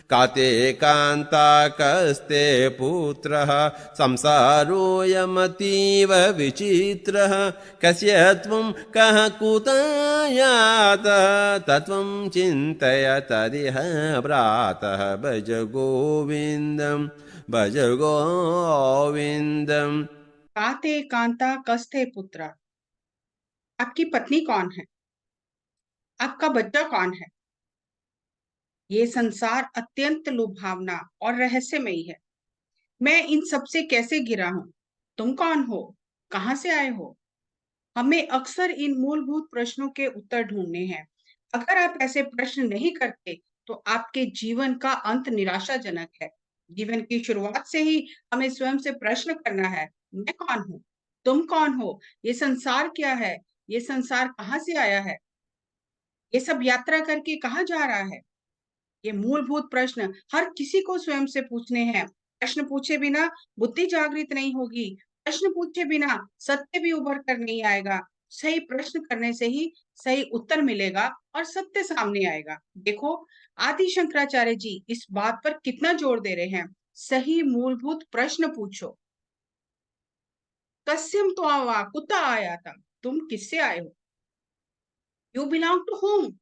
काते कान्ता कस्ते पुत्रः संसारोऽयमतीव विचित्रः कस्य त्वं कः कुतयातः तत्त्वं चिन्तय तदिह प्रातः भज गोविन्दं भज गोविन्दम्। काते कांता कस्ते पुत्र। आपकी पत्नी कौन है? आपका बच्चा कौन है? ये संसार अत्यंत लुभावना और रहस्यमयी है। मैं इन सब से कैसे गिरा हूँ? तुम कौन हो? कहाँ से आए हो? हमें अक्सर इन मूलभूत प्रश्नों के उत्तर ढूंढने हैं। अगर आप ऐसे प्रश्न नहीं करते, तो आपके जीवन का अंत निराशाजनक है। जीवन की शुरुआत से ही हमें स्वयं से प्रश्न करना है, मैं कौन हूँ? तुम कौन हो? ये संसार क्या है? ये संसार कहाँ से आया है? ये सब यात्रा करके कहाँ जा रहा है? ये मूलभूत प्रश्न हर किसी को स्वयं से पूछने हैं। प्रश्न पूछे बिना बुद्धि जागृत नहीं होगी। प्रश्न पूछे बिना सत्य भी उभर कर नहीं आएगा। सही प्रश्न करने से ही सही उत्तर मिलेगा और सत्य सामने आएगा। देखो, आदि शंकराचार्य जी इस बात पर कितना जोर दे रहे हैं। सही मूलभूत प्रश्न पूछो। कस्यम तो आवा कुत्ता आया था। तुम किससे आए हो? You belong to home.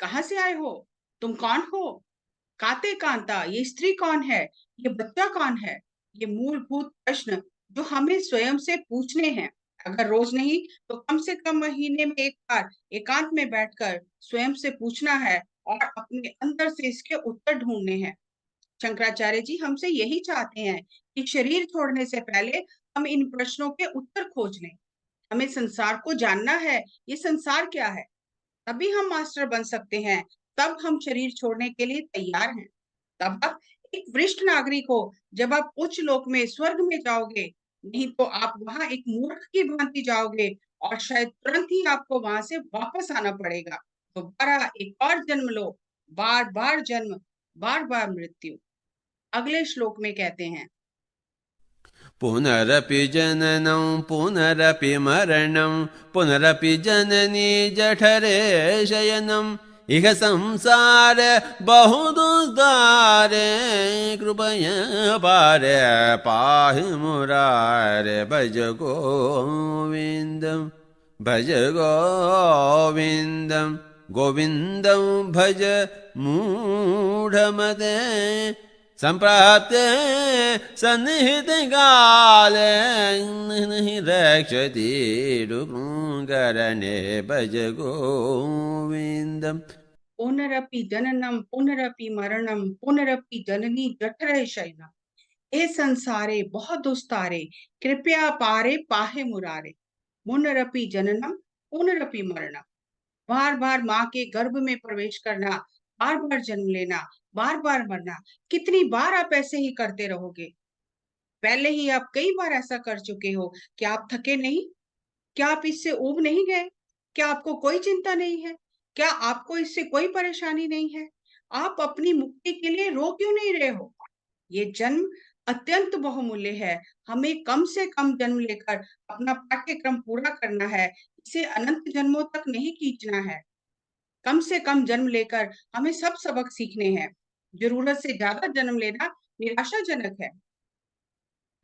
कहाँ से आए हो? तुम कौन हो? काते कांता, ये स्त्री कौन है? ये बच्चा कौन है? ये मूलभूत प्रश्न जो हमें स्वयं से पूछने हैं। अगर रोज नहीं तो कम से कम महीने में एक बार एकांत में बैठकर स्वयं से पूछना है और अपने अंदर से इसके उत्तर ढूंढने हैं। शंकराचार्य जी हमसे यही चाहते हैं कि शरीर छोड़ने से पहले हम इन प्रश्नों के उत्तर खोज लें। हमें संसार को जानना है। ये संसार क्या है? तभी हम मास्टर बन सकते हैं। तब हम शरीर छोड़ने के लिए तैयार हैं। तब आप एक वरिष्ठ नागरिक हो। जब आप उच्च लोक में स्वर्ग में जाओगे, नहीं तो आप वहां एक मूर्ख की भांति जाओगे और शायद तुरंत ही आपको वहां से वापस आना पड़ेगा। दोबारा एक और जन्म लो। बार बार जन्म, बार बार मृत्यु। अगले श्लोक में कहते हैं, पुनरपि जननं पुनरपि मरणं पुनरपि जननी जठरे शयनम् इह संसार बहुदुर्दारे कृपया पारे पाहि मुरारे भज गोविन्दं भज गोविन्दं गोविन्दं भज मूढमते संप्राप्ते सन्निहिते काले नहि रक्षति रुकरणे भज गोविन्दम्। पुनरपि जननम पुनरपि मरणम पुनरपि जननी जठरे शयनम। हे संसारे बहुत दुस्तारे, कृपया पारे पाहे मुरारे। पुनरपि जननम पुनरपि मरणम। बार बार माँ के गर्भ में प्रवेश करना, बार बार जन्म लेना, बार बार मरना। कितनी बार आप ऐसे ही करते रहोगे? पहले ही आप कई बार ऐसा कर चुके हो। क्या आप थके नहीं? क्या आप इससे ऊब नहीं गए? क्या आपको कोई चिंता नहीं है? क्या आपको इससे कोई परेशानी नहीं है? आप अपनी मुक्ति के लिए रो क्यों नहीं रहे हो? ये जन्म अत्यंत बहुमूल्य है। हमें कम से कम जन्म लेकर अपना पाठ्यक्रम पूरा करना है। इसे अनंत जन्मों तक नहीं खींचना है। कम से कम जन्म लेकर हमें सब सबक सीखने हैं। जरूरत से ज्यादा जन्म लेना निराशाजनक है।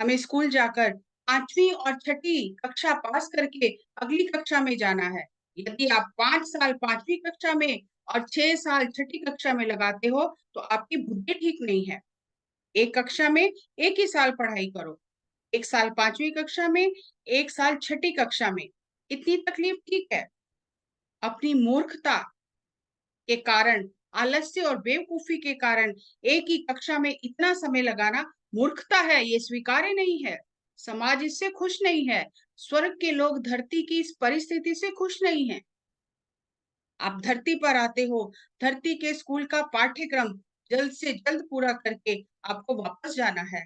हमें स्कूल जाकर पांचवी और छठी कक्षा पास करके अगली कक्षा में जाना है। यदि आप 5 साल पांचवी कक्षा में और 6 साल छठी कक्षा में लगाते हो, तो आपकी बुद्धि ठीक नहीं है। एक कक्षा में एक ही साल पढ़ाई करो। 1 साल पांचवी कक्षा में, 1 साल छठी कक्षा में। इतनी तकलीफ ठीक है? अपनी मूर्खता के कारण, आलस्य और बेवकूफी के कारण एक ही कक्षा में इतना समय लगाना मूर्खता है। ये स्वीकार्य नहीं है। समाज इससे खुश नहीं है। स्वर्ग के लोग धरती की इस परिस्थिति से खुश नहीं है। आप धरती पर आते हो, धरती के स्कूल का पाठ्यक्रम जल्द से जल्द पूरा करके आपको वापस जाना है।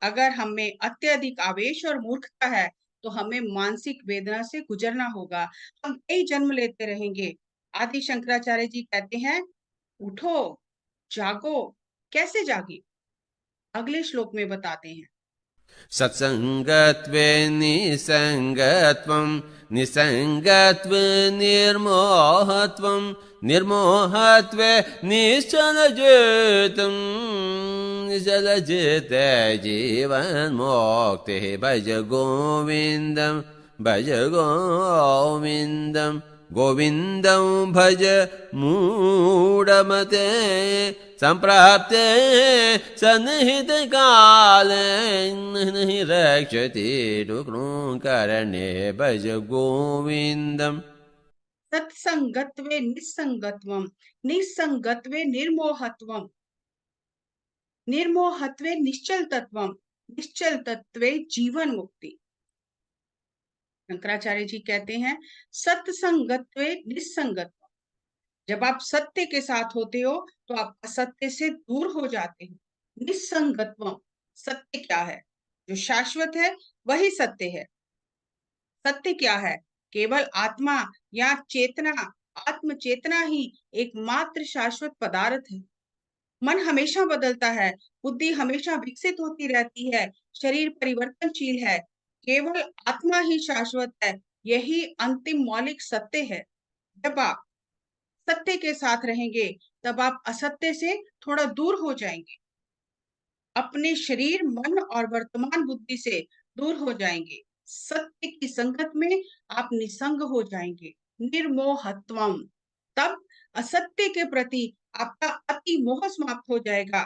अगर हमें अत्यधिक आवेश और मूर्खता है, तो हमें मानसिक वेदना से गुजरना होगा। हम कई जन्म लेते रहेंगे। आदि शंकराचार्य जी कहते हैं, उठो, जागो। कैसे जागे? अगले श्लोक में बताते हैं, सत्संगत्वे निसंगत्वं निसंगत्वे निर्मोहत्वं निर्मोहत्वे निश्चलजितं निश्चलजिते जीवन्मुक्तिः भज गोविन्दं भज गोविन्दं गोविन्दं भज मूढमते सम्प्राप्ते सन्निहितकाले नहि रक्षति डुक्रूङ्करणे भज गोविन्दम् सत्संगत्वे निस्संगत्वम, निस्संगत्वे निर्मोहत्वम, निर्मोहत्वे निश्चल तत्वम, निश्चल तत्वे जीवन मुक्ति। शंकराचार्य जी कहते हैं सत्संगत्वे निस्संगत्वम, जब आप सत्य के साथ होते हो तो आप असत्य से दूर हो जाते हो। निस्संगत्वम, सत्य क्या है? जो शाश्वत है वही सत्य है। सत्य क्या है? केवल आत्मा या चेतना, आत्म चेतना ही एकमात्र शाश्वत पदार्थ है। मन हमेशा बदलता है, बुद्धि हमेशा विकसित होती रहती है, शरीर परिवर्तनशील है, केवल आत्मा ही शाश्वत है। यही अंतिम मौलिक सत्य है। जब आप सत्य के साथ रहेंगे तब आप असत्य से थोड़ा दूर हो जाएंगे, अपने शरीर, मन और वर्तमान बुद्धि से दूर हो जाएंगे। सत्य की संगत में आप निसंग हो जाएंगे। निर्मोहत्वम, तब असत्य के प्रति आपका अति मोह समाप्त हो जाएगा,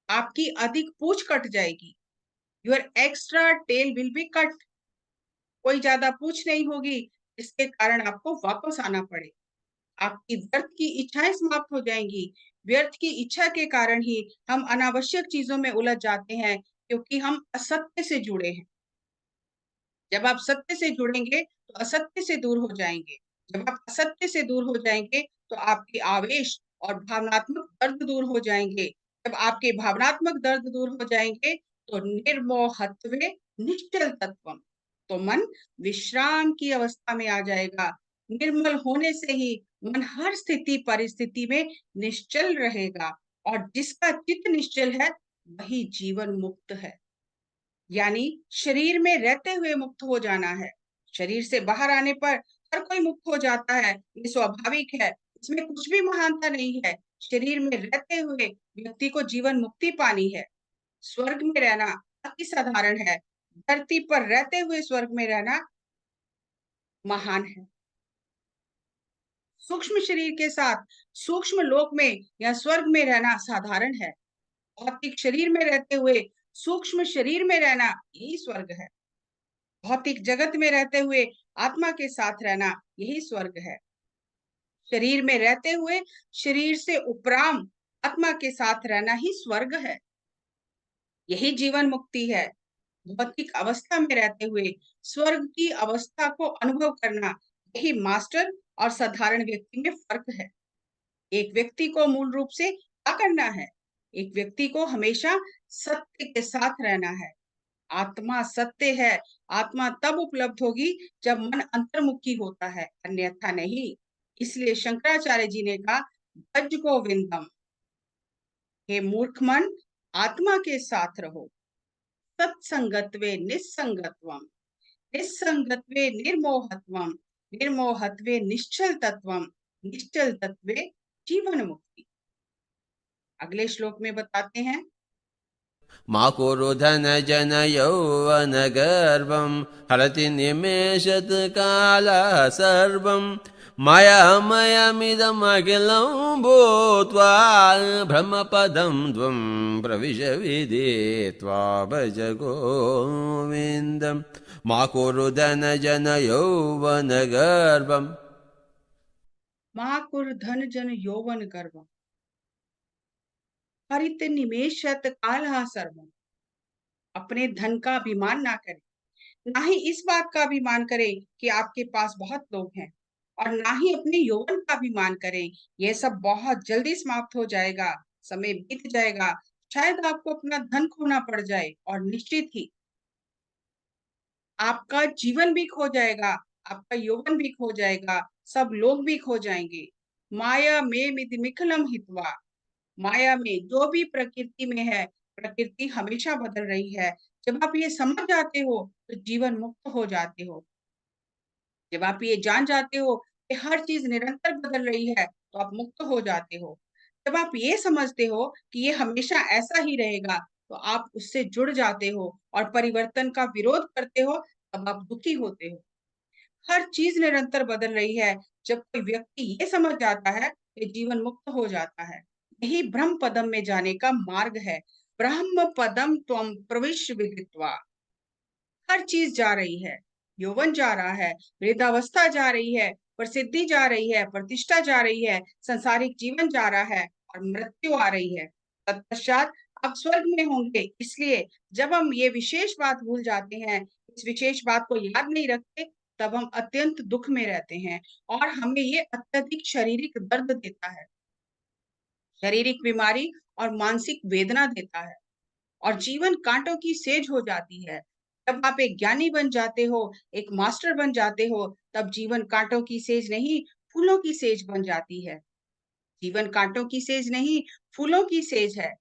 आपकी अधिक पूछ कट जाएगी। Your extra tail will be cut, कोई ज्यादा पूछ नहीं होगी जिसके कारण आपको वापस आना पड़े। आपकी व्यर्थ की इच्छाएं समाप्त हो जाएंगी। व्यर्थ की इच्छा के कारण ही हम अनावश्यक चीजों में उलझ जाते हैं, क्योंकि हम असत्य से जुड़े हैं। जब आप सत्य से जुड़ेंगे तो असत्य से दूर हो जाएंगे। जब आप असत्य से दूर हो जाएंगे तो आपके आवेश और भावनात्मक दर्द दूर हो जाएंगे। जब आपके भावनात्मक दर्द दूर हो जाएंगे तो निर्मोहत्वे निश्चल तत्वम, तो मन विश्राम की अवस्था में आ जाएगा। निर्मल होने से ही मन हर स्थिति परिस्थिति में निश्चल रहेगा, और जिसका चित्त निश्चल है वही जीवन मुक्त है। यानी शरीर में रहते हुए मुक्त हो जाना है। शरीर से बाहर आने पर हर कोई मुक्त हो जाता है, ये स्वाभाविक है, इसमें कुछ भी महानता नहीं है। शरीर में रहते हुए व्यक्ति को जीवन मुक्ति पानी है। स्वर्ग में रहना अति साधारण है, धरती पर रहते हुए स्वर्ग में रहना महान है। सूक्ष्म शरीर के साथ सूक्ष्म लोक में या स्वर्ग में रहना साधारण है। भौतिक शरीर में रहते हुए सूक्ष्म शरीर में रहना यही स्वर्ग है। भौतिक जगत में रहते हुए आत्मा के साथ रहना यही स्वर्ग है। शरीर में रहते हुए शरीर से उपराम आत्मा के साथ रहना ही स्वर्ग है, यही जीवन मुक्ति है। भौतिक अवस्था में रहते हुए स्वर्ग की अवस्था को अनुभव करना, यही मास्टर और साधारण व्यक्ति में फर्क है। एक व्यक्ति को मूल रूप से क्या करना है? एक व्यक्ति को हमेशा सत्य के साथ रहना है। आत्मा सत्य है। आत्मा तब उपलब्ध होगी जब मन अंतर्मुखी होता है, अन्यथा नहीं। इसलिए शंकराचार्य जी ने कहा भज गोविंदम, हे मूर्ख मन, आत्मा के साथ रहो। सत्संगत्वे निस्संगत्वम, निस्संगत्वे निर्मोहत्वम, निर्मोहत्वे निश्चल तत्वम, निश्चल तत्वे जीवन मुक्ति। अगले श्लोक में बताते हैं मा कुरु धनजन यौवनगर्वं हरति निमेषत् कालः सर्वं मायामयमिदमखिलं भूत्वा ब्रह्मपदं त्वं प्रविश विदित्वा भज गोविन्दम् मा कुरु धनजन यौवनगर्वम् माकुर धन जन यौवन गर्वम हरित निमेषत कालहा सर्वम। अपने धन का अभिमान ना करें, ना ही इस बात का अभिमान करें कि आपके पास बहुत लोग हैं, और ना ही अपने यौवन का अभिमान करें। यह सब बहुत जल्दी समाप्त हो जाएगा, समय बीत जाएगा, शायद आपको अपना धन खोना पड़ जाए, और निश्चित ही आपका जीवन भी खो जाएगा, आपका यौवन भी खो जाएगा, सब लोग भी खो जाएंगे। माया में मिथिमिखलम हित्वा, माया में जो भी प्रकृति में है, प्रकृति हमेशा बदल रही है। जब आप ये समझ जाते हो तो जीवन मुक्त हो जाते हो। जब आप ये जान जाते हो कि हर चीज निरंतर बदल रही है, तो आप मुक्त हो जाते हो। जब आप ये समझते हो कि ये हमेशा ऐसा ही रहेगा, तो आप उससे जुड़ जाते हो और परिवर्तन का विरोध करते हो, तब आप दुखी होते हो। हर चीज निरंतर बदल रही है। जब कोई व्यक्ति ये समझ जाता है कि जीवन मुक्त हो जाता है, यही ब्रह्म पदम में जाने का मार्ग है। ब्रह्म पदम त्वम प्रविश्य विदित्वा। हर चीज जा रही है। यौवन जा रहा है, वृद्धावस्था जा रही है, प्रसिद्धि जा रही है, प्रतिष्ठा जा रही है, संसारिक जीवन जा रहा है और मृत्यु आ रही है। तत्पश्चात आप स्वर्ग में होंगे। इसलिए जब हम ये विशेष बात भूल जाते हैं, इस विशेष बात को याद नहीं रखते, तब हम अत्यंत दुख में रहते हैं और हमें ये अत्यधिक शारीरिक दर्द देता है, शारीरिक बीमारी और मानसिक वेदना देता है और जीवन कांटों की सेज हो जाती है। जब आप एक ज्ञानी बन जाते हो, एक मास्टर बन जाते हो, तब जीवन कांटों की सेज नहीं, फूलों की सेज बन जाती है। जीवन कांटों की सेज नहीं, फूलों की सेज है।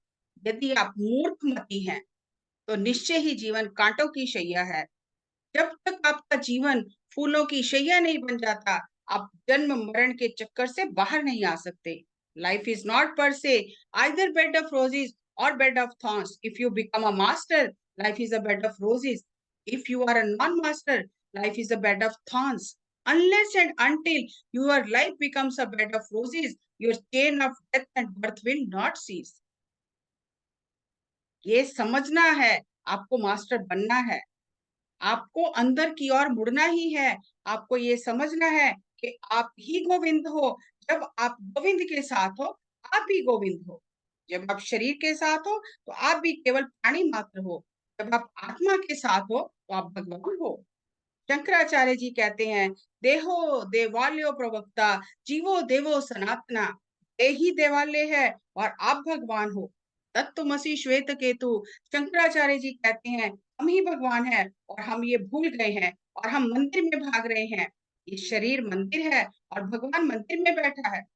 यदि आप मूर्खमती हैं, तो निश्चय ही जीवन कांटों की शैया है। जब तक आपका जीवन फूलों की शैया नहीं बन जाता, आप जन्म मरण के चक्कर से बाहर नहीं आ सकते। लाइफ इज नॉट पर से आइदर बेड ऑफ रोजेस और bed of thorns. If you become a master, life is a bed of roses. If you are a non-master, life is a bed of thorns. Unless and until your life becomes a bed of roses, your chain of death and birth will not cease. ये समझना है, आपको master बनना है, आपको अंदर की ओर मुड़ना ही है। आपको ये समझना है कि आप ही गोविंद हो। जब आप गोविंद के साथ हो, आप ही गोविंद हो। जब आप शरीर के साथ हो, तो आप भी केवल प्राणी मात्र हो। जब आप आत्मा के साथ हो, तो आप भगवान हो। शंकराचार्य जी कहते हैं, देहो देवालयो प्रवक्ता, जीवो देवो सनातना। ये ही देवालय है और आप भगवान हो। तत्त्वमसि श्वेत केतु। शंकराचार्य जी कहते हैं, हम ही भगवान है और हम ये भूल गए हैं और हम मंदिर में भाग रहे हैं। ये शरीर मंदिर है और भगवान मंदिर में बैठा है।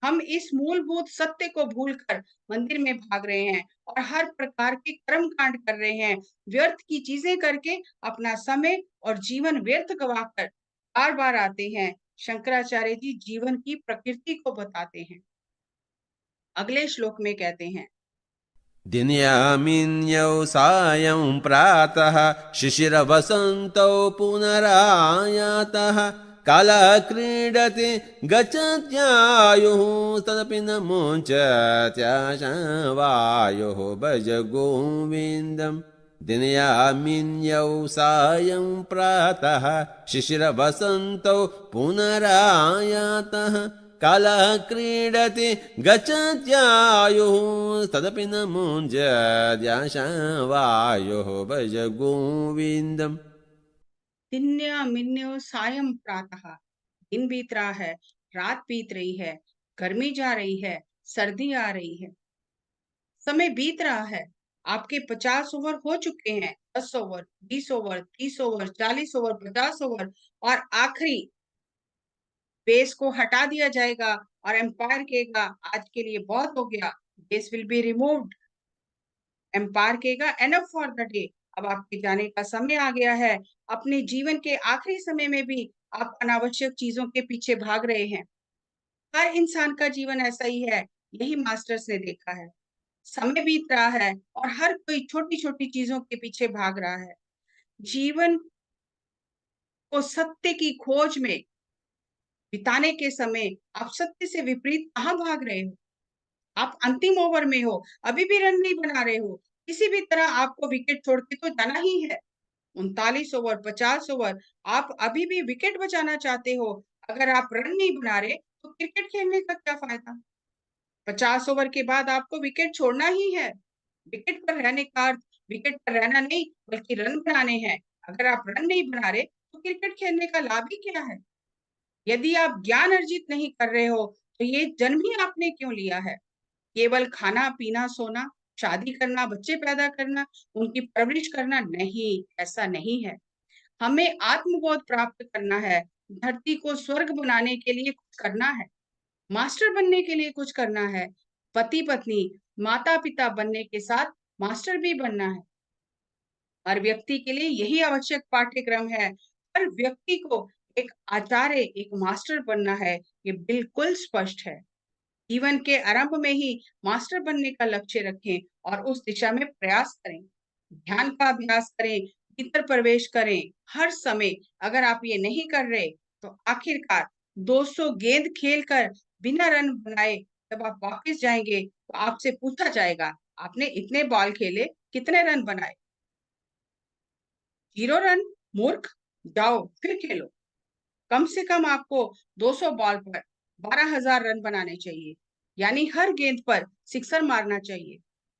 हम इस मूलभूत सत्य को भूलकर मंदिर में भाग रहे हैं और हर प्रकार के कर्म कांड कर रहे हैं, व्यर्थ की चीजें करके अपना समय और जीवन व्यर्थ गवाकर बार बार आते हैं। शंकराचार्य जी जीवन की प्रकृति को बताते हैं। अगले श्लोक में कहते हैं, दिन्यामिन्यौ सायं प्रातः शिशिरवसन्तौ पुनरायातः कालः क्रीडति गच्छत्यायुः तदपि न मुञ्चत्याशा वायुः भज गोविन्दम् दिनयामिन्यौ सायं प्रातः शिशिरवसन्तौ पुनरायातः कालः क्रीडति गच्छत्यायुः तदपि न मुञ्चत्याशा वायुः भज गोविन्दम्। दिन्या मिन्यो सायं प्रातः। दिन बीत रहा है, रात बीत रही है, गर्मी जा रही है, सर्दी आ रही है, समय बीत रहा है। आपके 50 ओवर हो चुके हैं, 10 over, 20 over, 30 over, 40 over, 50 over और आखिरी बेस को हटा दिया जाएगा और एम्पायर कहेगा, आज के लिए बहुत हो गया। Base will be removed. Umpire कहेगा, एनफ फॉर द डे। अब आपके जाने का समय आ गया है। अपने जीवन के आखिरी समय में भी आप अनावश्यक चीजों के पीछे भाग रहे हैं। हर इंसान का जीवन ऐसा ही है, यही मास्टर्स ने देखा है। समय बीत रहा है और हर कोई छोटी छोटी चीजों के पीछे भाग रहा है। जीवन को सत्य की खोज में बिताने के समय आप सत्य से विपरीत कहाँ भाग रहे हो? आप अंतिम ओवर में हो, अभी भी रन नहीं बना रहे हो। किसी भी तरह आपको विकेट छोड़ के तो जाना ही है। 39 ओवर, 50 ओवर, आप अभी भी विकेट बचाना चाहते हो। अगर आप रन नहीं बना रहे, तो क्रिकेट खेलने का क्या फायदा? 50 ओवर के बाद आपको विकेट छोड़ना ही है। विकेट पर रहने का अर्थ विकेट पर रहना नहीं, बल्कि रन बनाने हैं। अगर आप रन नहीं बना रहे, तो क्रिकेट खेलने का लाभ ही क्या है? यदि आप ज्ञान अर्जित नहीं कर रहे हो, तो ये जन्म ही आपने क्यों लिया है? केवल खाना पीना सोना, शादी करना, बच्चे पैदा करना, उनकी परवरिश करना नहीं, ऐसा नहीं है। हमें आत्मबोध प्राप्त करना है, धरती को स्वर्ग बनाने के लिए कुछ करना है, मास्टर बनने के लिए कुछ करना है, पति पत्नी माता पिता बनने के साथ मास्टर भी बनना है। हर व्यक्ति के लिए यही आवश्यक पाठ्यक्रम है। हर व्यक्ति को एक आचार्य, एक मास्टर बनना है, ये बिल्कुल स्पष्ट है। जीवन के आरंभ में ही मास्टर बनने का लक्ष्य रखें और उस दिशा में प्रयास करें। ध्यान का अभ्यास करें, भीतर प्रवेश करें। हर समय अगर आप ये नहीं कर रहे, तो आखिरकार 200 गेंद खेलकर बिना रन बनाए जब आप वापस जाएंगे, तो आपसे पूछा जाएगा, आपने इतने बॉल खेले, कितने रन बनाए? 0 रन? मूर्ख! जाओ फिर खेलो। कम से कम आपको 200 बॉल पर 12,000 रन बनाने चाहिए, यानी हर गेंद पर सिक्सर मारना चाहिए।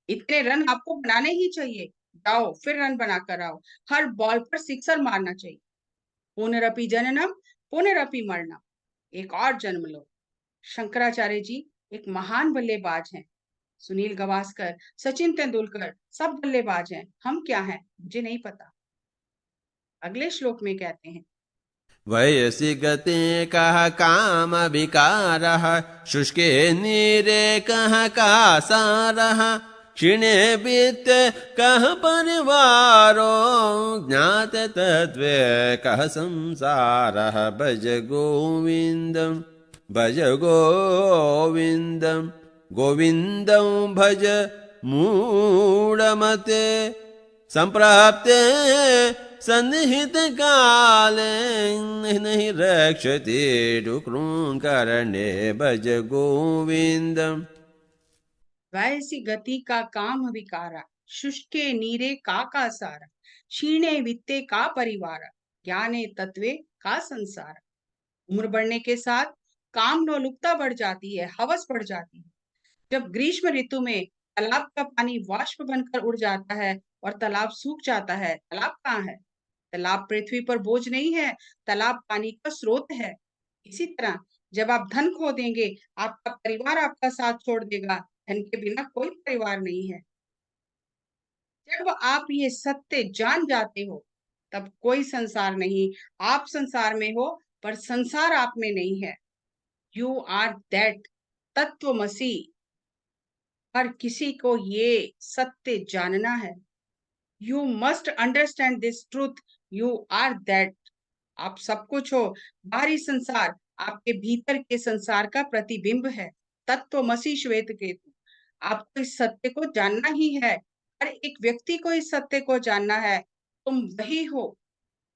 इतने रन आपको बनाने ही चाहिए। जाओ फिर रन बनाकर आओ। हर बॉल पर सिक्सर मारना चाहिए। पुनरपि जननम पुनरपि मरणम। एक और जन्म लो। शंकराचार्य जी एक महान बल्लेबाज हैं। सुनील गावस्कर, सचिन तेंदुलकर सब बल्लेबाज हैं। हम क्या हैं? मुझे नहीं पता। अगले श्लोक में कहते हैं, वयसि गते कः काम विकारः शुष्के नीरे कः कासारः क्षीणे वित्ते कः परिवारो ज्ञाते तत्त्वे कः संसारः भज गोविन्दम् भज गोविन्दम् गोविन्दं भज मूढमते संप्राप्ते सन्निहित काले नहीं रक्षति डुक्रूं करणे भज गोविंदम। वैसी गति का काम विकारा, शुष्के नीरे का सारा, क्षीणे वित्ते का परिवार, ज्ञाने तत्वे का संसार। उम्र बढ़ने के साथ काम लोलुपता बढ़ जाती है, हवस बढ़ जाती है। जब ग्रीष्म ऋतु में तालाब का पानी वाष्प बनकर उड़ जाता है और तालाब सूख जाता है, तालाब कहाँ है? तालाब पृथ्वी पर बोझ नहीं है, तालाब पानी का स्रोत है। इसी तरह जब आप धन खो देंगे, आपका परिवार आपका साथ छोड़ देगा। धन के बिना कोई परिवार नहीं है। जब आप ये सत्य जान जाते हो, तब कोई संसार नहीं। आप संसार में हो, पर संसार आप में नहीं है। यू आर दैट तत्वमसी। हर किसी को ये सत्य जानना है। You must understand this truth. You are that. आप सब कुछ हो। बाहरी संसार आपके भीतर के संसार का प्रतिबिंब है। तत्वमसी श्वेत केतु। आपको इस सत्य को जानना ही है। हर एक व्यक्ति को इस सत्य को जानना है। तुम वही हो।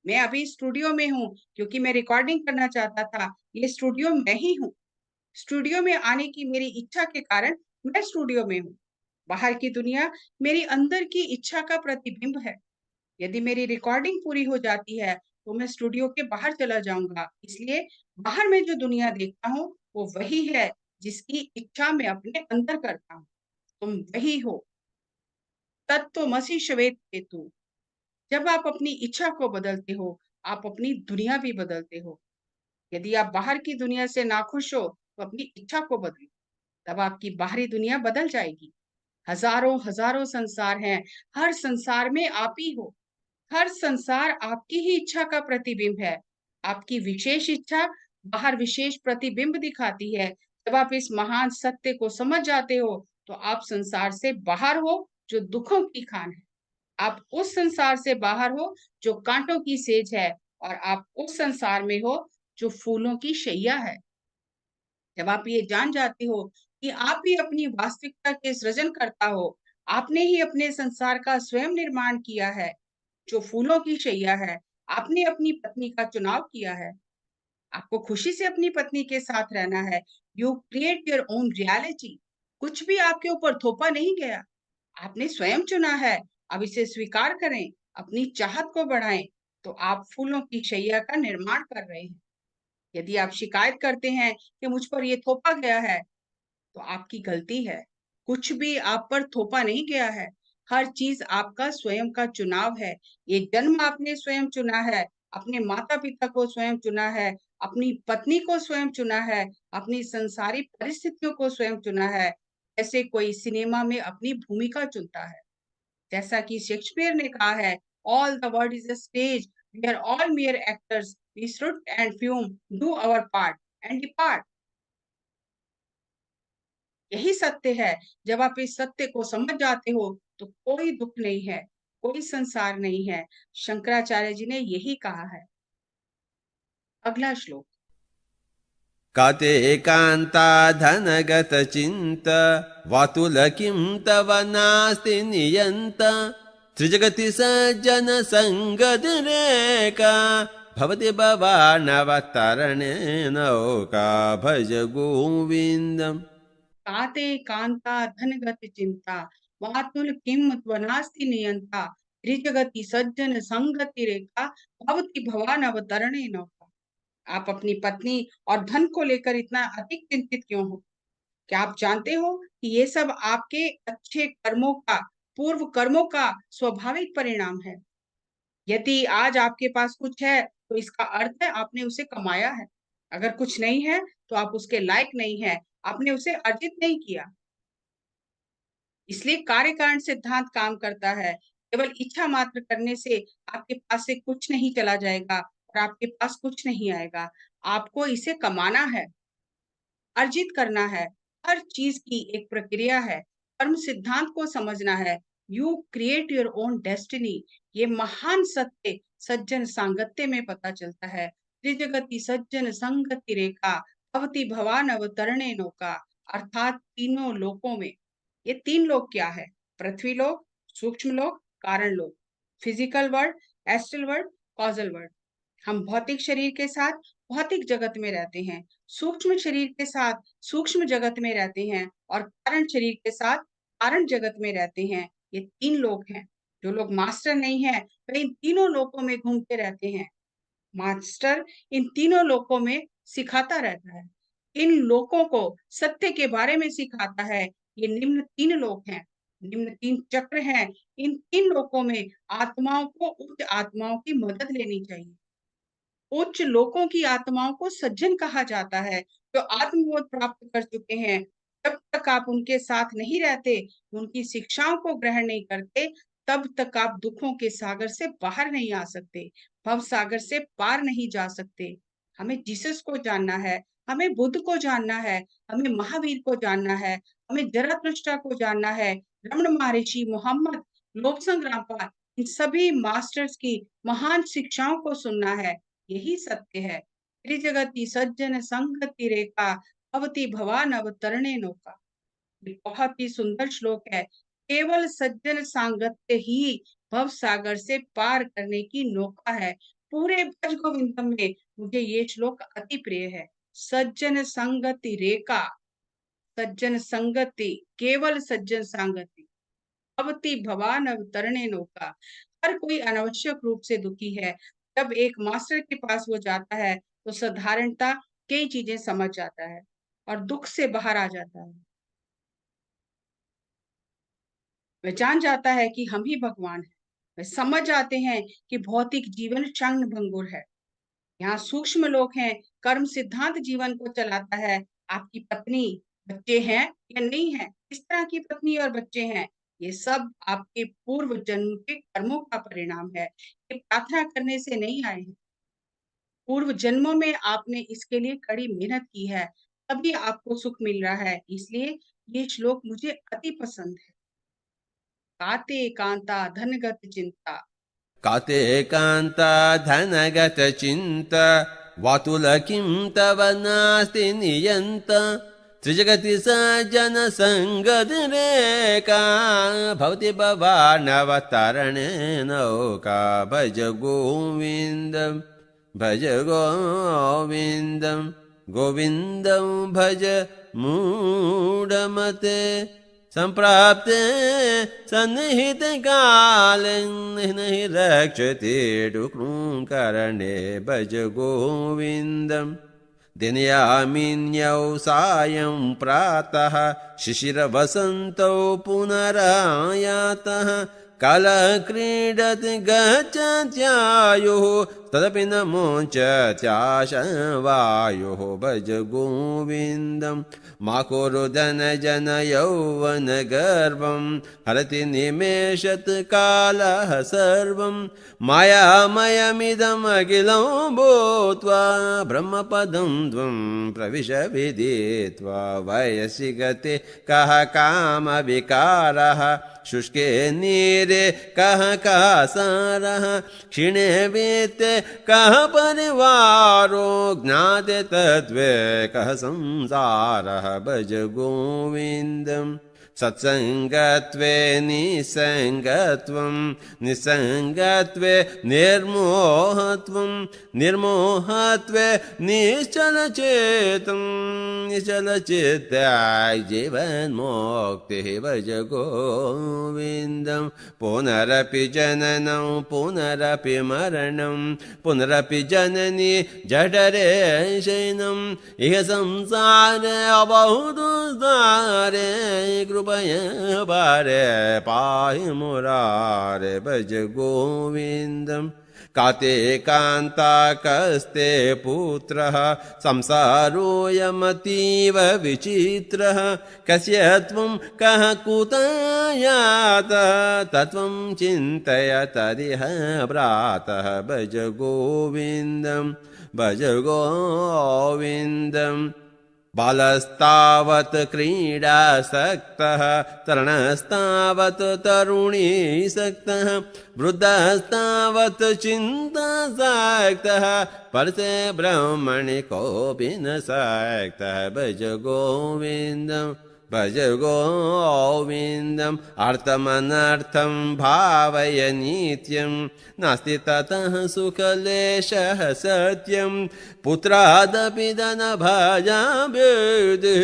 मैं अभी स्टूडियो में हूँ, क्योंकि मैं रिकॉर्डिंग करना चाहता था। ये स्टूडियो मैं ही हूँ। स्टूडियो में आने की मेरी इच्छा के कारण मैं स्टूडियो में हूँ। बाहर की दुनिया मेरी अंदर की इच्छा का प्रतिबिंब है। यदि मेरी रिकॉर्डिंग पूरी हो जाती है, तो मैं स्टूडियो के बाहर चला जाऊंगा। इसलिए बाहर में जो दुनिया देखता हूँ, वो वही है जिसकी इच्छा मैं अपने अंदर करता हूँ। तुम वही हो। तत्वमसि श्वेत केतु। जब आप अपनी इच्छा को बदलते हो, आप अपनी दुनिया भी बदलते हो। यदि आप बाहर की दुनिया से नाखुश हो, तो अपनी इच्छा को बदलो। तब आपकी बाहरी दुनिया बदल जाएगी। हजारों हजारों संसार हैं। हर संसार में आप ही हो। हर संसार आपकी ही इच्छा का प्रतिबिंब है। आपकी विशेष इच्छा बाहर विशेष प्रतिबिंब दिखाती है। जब आप इस महान सत्य को समझ जाते हो, तो आप संसार से बाहर हो, जो दुखों की खान है। आप उस संसार से बाहर हो जो कांटों की सेज है, और आप उस संसार में हो जो फूलों की शैया है। जब आप ये जान जाते हो कि आप ही अपनी वास्तविकता के सृजन करता हो, आपने ही अपने संसार का स्वयं निर्माण किया है, जो फूलों की शैया है। आपने अपनी पत्नी का चुनाव किया है। आपको खुशी से अपनी पत्नी के साथ रहना है। You create your own reality. कुछ भी आपके ऊपर थोपा नहीं गया। आपने स्वयं चुना है। अब इसे स्वीकार करें, अपनी चाहत को बढ़ाएं, तो आप फूलों की शैया का निर्माण कर रहे हैं। यदि आप शिकायत करते हैं कि मुझ पर ये थोपा गया है, तो आपकी गलती है। कुछ भी आप पर थोपा नहीं गया है। हर चीज आपका स्वयं का चुनाव है। ये जन्म आपने स्वयं चुना है। अपने माता पिता को स्वयं चुना है। अपनी पत्नी को स्वयं चुना है। अपनी संसारी परिस्थितियों को स्वयं चुना है। ऐसे कोई सिनेमा में अपनी भूमिका चुनता है। जैसा कि शेक्सपियर ने कहा है, all the world is a stage, we are all mere actors, we should and fume, do our part and depart। यही सत्य है। जब आप इस सत्य को समझ जाते हो, तो कोई दुख नहीं है, कोई संसार नहीं है। शंकराचार्य जी ने यही कहा है। अगला श्लोक। काते कान्ता धनगतचिन्त वातुल किं तव नास्ति नियन्त त्रिजगति सज्जन संगतिरेका भवति भवानवतरणे नौका भज गोविन्दम्। काते कांता धनगत चिंता वातुल किम त्वनास्ति नियंता त्रिजगति सज्जन संगति रेखा भवति भवान अवतरणे नौका। आप अपनी पत्नी और धन को लेकर इतना अधिक चिंतित क्यों हो? क्या आप जानते हो कि ये सब आपके अच्छे कर्मों का, पूर्व कर्मों का स्वाभाविक परिणाम है? यदि आज आपके पास कुछ है तो इसका अर्थ है आपने उसे कमाया है। अगर कुछ नहीं है तो आप उसके लायक नहीं है, आपने उसे अर्जित नहीं किया। इसलिए कार्यकारण सिद्धांत काम करता है। केवल इच्छा मात्र करने से आपके पास से कुछ नहीं चला जाएगा और आपके पास कुछ नहीं आएगा। आपको इसे कमाना है, अर्जित करना है। हर चीज की एक प्रक्रिया है। कर्म सिद्धांत को समझना है। You create your own destiny. ये महान सत्य सज्जन सांगत्य में पता चलता है। त्रिजगति सज्जन संगति रेखा भवति भवान अवतरणे नौका। अर्थात तीनों लोकों में, ये तीन लोक क्या है? पृथ्वी लोक, सूक्ष्म लोक, कारण लोक। Physical world, astral world, causal world. हम भौतिक शरीर के साथ भौतिक जगत में रहते हैं, सूक्ष्म शरीर के साथ सूक्ष्म जगत में रहते हैं और कारण शरीर के साथ कारण जगत में रहते हैं। ये तीन लोक हैं। जो लोग मास्टर नहीं है वे इन तीनों लोकों में घूमते रहते हैं। मास्टर इन तीनों लोकों में सिखाता रहता है। इन लोकों को सत्य के बारे में सिखाता है। ये निम्न तीन लोक हैं, निम्न तीन चक्र हैं। इन तीन लोकों में आत्माओं को उच्च आत्माओं की मदद लेनी चाहिए। उच्च लोकों की आत्माओं को सज्जन कहा जाता है, जो आत्मबोध प्राप्त कर चुके हैं। जब तक आप उनके साथ नहीं रहते, उनकी शिक्षाओं को ग्रहण नहीं करते, तब तक आप दुखों के सागर से बाहर नहीं आ सकते, भव सागर से पार नहीं जा सकते। हमें जीसस को जानना है, हमें बुद्ध को जानना है, हमें महावीर को जानना है, हमें जरथुस्त्र को जानना है, रमण महर्षि, मोहम्मद, लोबसंग रामपाल, इन सभी मास्टर्स की महान शिक्षाओं को सुनना है। यही सत्य है। त्रिजगति सज्जन संगति रेखा भवति भवान अवतरणे नौका। ये बहुत ही सुंदर श्लोक है। केवल सज्जन सांगत्य ही भव सागर से पार करने की नौका है। पूरे भज गोविंदम में मुझे ये श्लोक अति प्रिय है। सज्जन संगति रेखा, सज्जन संगति, केवल सज्जन सांगति, भवति भवान अवतरणे नौका। हर कोई अनावश्यक रूप से दुखी है। जब एक मास्टर के पास वो जाता है तो साधारणता कई चीजें समझ जाता है और दुख से बाहर आ जाता है। वह जान जाता है कि हम ही भगवान हैं। वह समझ जाते हैं कि भौतिक जीवन क्षण भंगुर है। यहाँ सूक्ष्म लोक हैं। कर्म सिद्धांत जीवन को चलाता है। आपकी पत्नी, बच्चे हैं या नहीं है, किस तरह की पत्नी और बच्चे हैं, ये सब आपके पूर्व जन्म के कर्मों का परिणाम है। ये प्रार्थना करने से नहीं आए हैं। पूर्व जन्मों में आपने इसके लिए कड़ी मेहनत की है, तभी आपको सुख मिल रहा है। इसलिए ये श्लोक मुझे अति पसंद है। काते कांता धनगत चिंता। काते कान्ता धनगतचिन्त वातुल किं तव नास्ति नियन्त त्रिजगति सज्जन संगतिरेका भवति भवानवतरणे नौका भज गोविन्दम्। भज गोविन्दम् गोविन्दं भज मूढमते संप्राप्ते सन्निहित काले नहि रक्षते डुक्रूङ्करणे भज गोविन्दम्। दिनयामिन्यौ सायं प्रातः शिशिरवसन्तौ पुनरायातः कालः क्रीडति गच्छत्यायुः तदपि न मुञ्चत्याशवायुः भज गोविन्दम्। मा कुरु धनजन यौवन गर्वं हरति निमेषत् कालः सर्वं मायामयमिदमखिलं भूत्वा ब्रह्मपदं त्वं प्रविश विदित्वा वयसि गते कः कामविकारः शुष्के नीरे कः सारः क्षीणे वित्ते कः परिवारो ज्ञाते तत्त्वे कः संसारः भज गोविन्दम् सत्संगत्वे निसंगत्वं निसंगत्वे निर्मोहत्वं निर्मोहत्वे निश्चलचेतं निश्चलचित्ताय जीवन्मुक्तिः भज गोविन्दं पुनरपि जननं पुनरपि मरणं पुनरपि जननी जठरे शयनम् इह संसारे बहुदुस्तारे कृपया पारे पाहि मुरारे भज गोविन्दम् काते कान्ता कस्ते पुत्रः संसारोऽयमतीव विचित्रः कस्य त्वं कः कुतः यातः तत्त्वं चिन्तय तदिह भ्रातः भज गोविन्दम् भज गोविन्दम् बालस्तावत् क्रीडासक्तः तरुणस्तावत् तरुणीसक्तः वृद्धस्तावत् चिन्तासक्तः परसे ब्रह्मणि कोऽपि न सक्तः भज गोविन्दम् भज गोविन्दम् अर्थमनर्थं भावय नित्यं नास्ति ततः सुखलेशः सत्यं पुत्रादपि धनभाजाभेदिः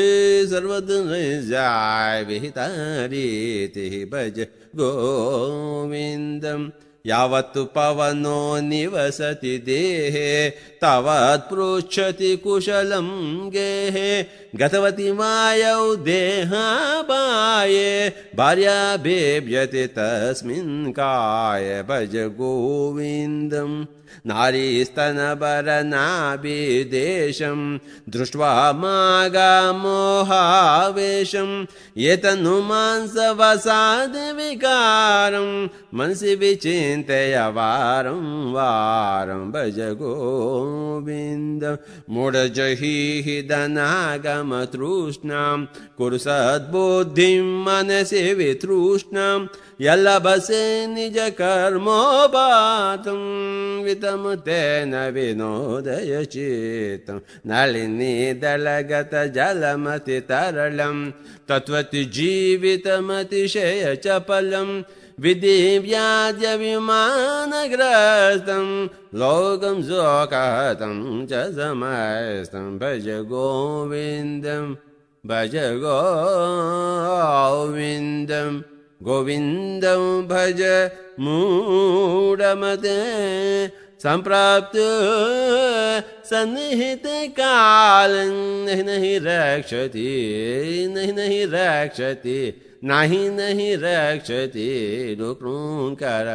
सर्वधनजाय विहितरीतिः भज गोविन्दम् यावत् पवनो निवसति देहे तावत् पृच्छति कुशलं गेहे गतवती वायौ देहापाये भार्या बेभ्यते तस्मिन् काये भज गोविन्दम् नारीस्तनभरनाभिदेशं दृष्ट्वा मागामोहावेशं एतन्नुमांसवसादविकारं मनसि विचिन्तय वारं वारं भज गोविन्दं मूढजहीः धनागमतृष्णां कुरु सद्बुद्धिं मनसि वितृष्णां यल्लभसे निजकर्मोपातं वितं तेन विनोदय चित्तं नलिनी दलगतजलमतितरलं तत्त्वति जीवितमतिशयचपलं विधिव्याज्यविमानग्रस्तं लोकं शोकहतं च समस्तं भज गोविन्दं भज गोविन्दम् गोविन्दं भज मूढमते सम्प्राप्त सन्निहितकालं नहि रक्षति नहि रक्षति नहि रक्षति रुक्रूङ्कर